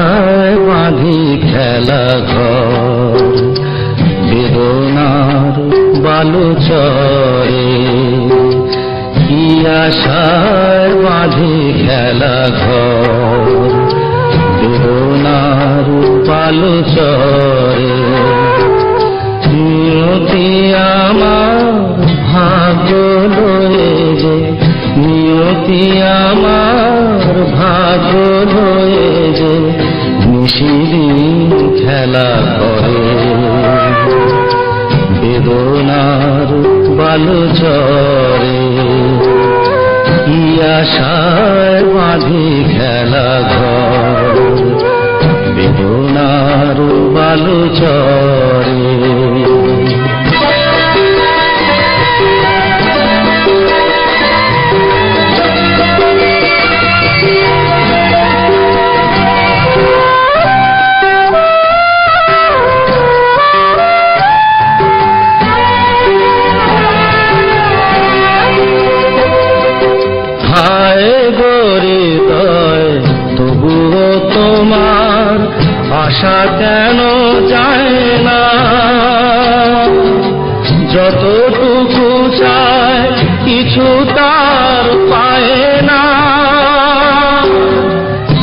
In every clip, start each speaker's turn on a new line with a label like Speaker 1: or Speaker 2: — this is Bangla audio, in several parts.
Speaker 1: আশায় বাঁধি খেলা ঘর, বেদনার বালুচরে। কি আশায় বাঁধি খেলা ঘর, বেদনার বালুচরে। নিয়তি আমার ভাগ্য লয়ে যে, নিয়তি আমার ভাগ্য লয়ে যে নিশিদিন খেলা করে। বেদনার বালুচরে কি আশায় বাঁধি খেলা ঘর, বেদনার বালুচরে। হায় গরে তয় তবুও তোমার আশা কেন যায় না? যতটুকু চায় কিছু তার পায় না,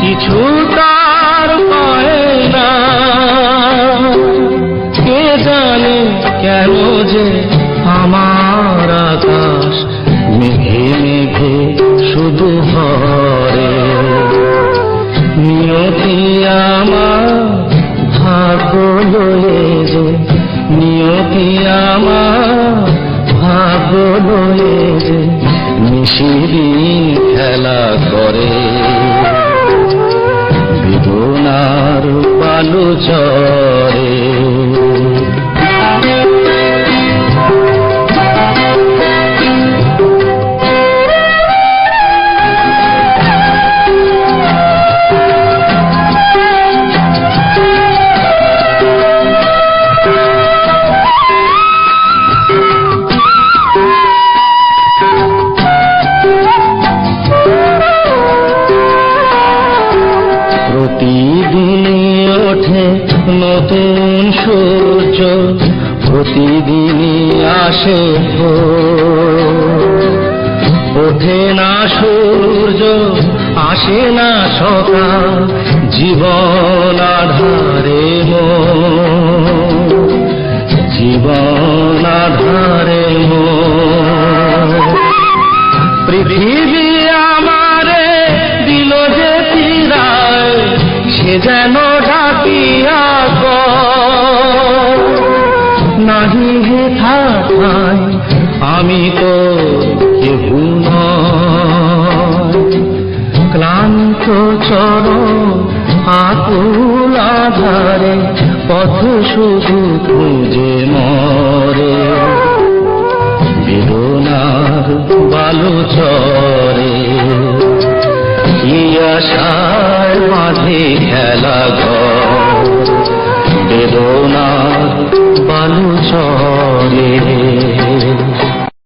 Speaker 1: কিছু তার পায় না। কে জানে কেন যে আমার আকাশ মেঘে মেঘে শুধু ভরে। নিয়তি আমার ভাগ্য লয়ে যে, নিয়তি আমার ভাগ্য লয়ে যে নিশিদিন খেলা করে। বেদনার বালুচরে প্রতিদিনই ওঠে নতুন সূর্য, প্রতিদিনই আসে ভোর। ওঠে না সূর্য আসে না সকাল, জীবন আধারে মোর, জীবন আধারে মোর। পৃথিবী আমারে দিল যে ফিরায়, সে যেন ডাকিয়া কয়, নাহি হে থাকায় আমি তো কেহু নয়। ক্লান্ত চরণ আকুল আধারে পথ শুধু খুঁজে মরে। বেদনার বালুচরে কি আশায় বাঁধে খেলা ঘর, বেদনার বালুচরে।